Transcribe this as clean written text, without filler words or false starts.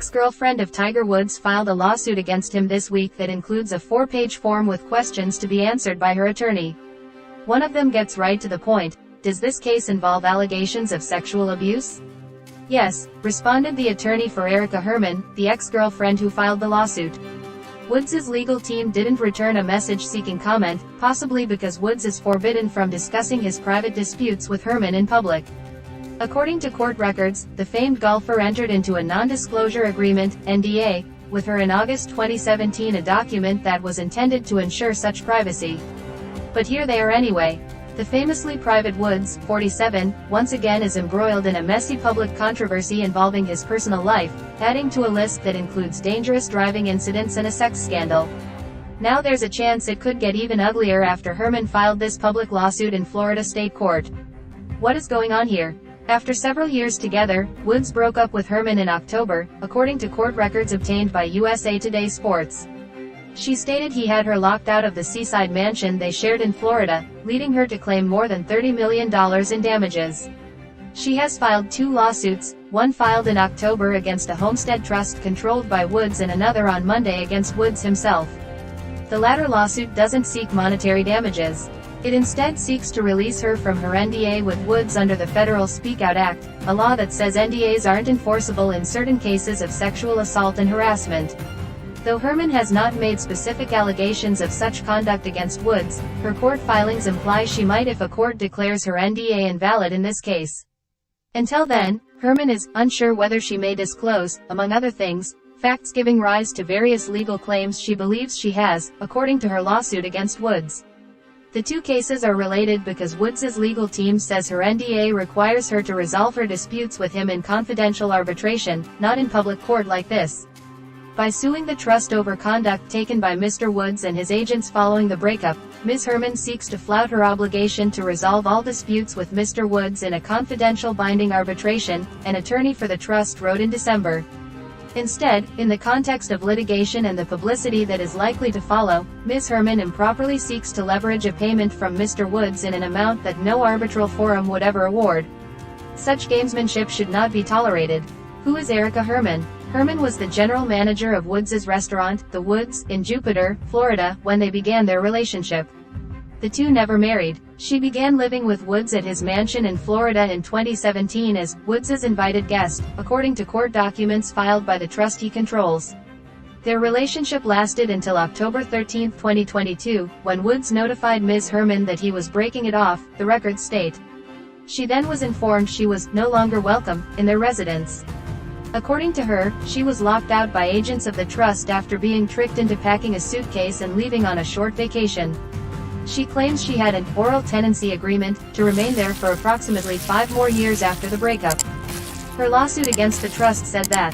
ex-girlfriend of Tiger Woods filed a lawsuit against him this week that includes a 4-page form with questions to be answered by her attorney. One of them gets right to the point: does this case involve allegations of sexual abuse? Yes, responded the attorney for Erica Herman, the ex-girlfriend who filed the lawsuit. Woods' legal team didn't return a message seeking comment, possibly because Woods is forbidden from discussing his private disputes with Herman in public. According to court records, the famed golfer entered into a non-disclosure agreement, NDA, with her in August 2017, a document that was intended to ensure such privacy. But here they are anyway. The famously private Woods, 47, once again is embroiled in a messy public controversy involving his personal life, adding to a list that includes dangerous driving incidents and a sex scandal. Now there's a chance it could get even uglier after Herman filed this public lawsuit in Florida state court. What is going on here? After several years together, Woods broke up with Herman in October, according to court records obtained by USA Today Sports. She stated he had her locked out of the seaside mansion they shared in Florida, leading her to claim more than $30 million in damages. She has filed 2 lawsuits, one filed in October against a homestead trust controlled by Woods and another on Monday against Woods himself. The latter lawsuit doesn't seek monetary damages. It instead seeks to release her from her NDA with Woods under the Federal Speak Out Act, a law that says NDAs aren't enforceable in certain cases of sexual assault and harassment. Though Herman has not made specific allegations of such conduct against Woods, her court filings imply she might if a court declares her NDA invalid in this case. Until then, Herman is unsure whether she may disclose, among other things, facts giving rise to various legal claims she believes she has, according to her lawsuit against Woods. The 2 cases are related because Woods' legal team says her NDA requires her to resolve her disputes with him in confidential arbitration, not in public court like this. By suing the trust over conduct taken by Mr. Woods and his agents following the breakup, Ms. Herman seeks to flout her obligation to resolve all disputes with Mr. Woods in a confidential binding arbitration, an attorney for the trust wrote in December. Instead, in the context of litigation and the publicity that is likely to follow, Ms. Herman improperly seeks to leverage a payment from Mr. Woods in an amount that no arbitral forum would ever award. Such gamesmanship should not be tolerated. Who is Erica Herman? Herman was the general manager of Woods' restaurant, The Woods, in Jupiter, Florida, when they began their relationship. The 2 never married. She began living with Woods at his mansion in Florida in 2017 as Woods' invited guest, according to court documents filed by the trust he controls. Their relationship lasted until October 13, 2022, when Woods notified Ms. Herman that he was breaking it off, the records state. She then was informed she was no longer welcome in their residence. According to her, she was locked out by agents of the trust after being tricked into packing a suitcase and leaving on a short vacation. She claims she had an oral tenancy agreement to remain there for approximately 5 more years after the breakup. Her lawsuit against the trust said that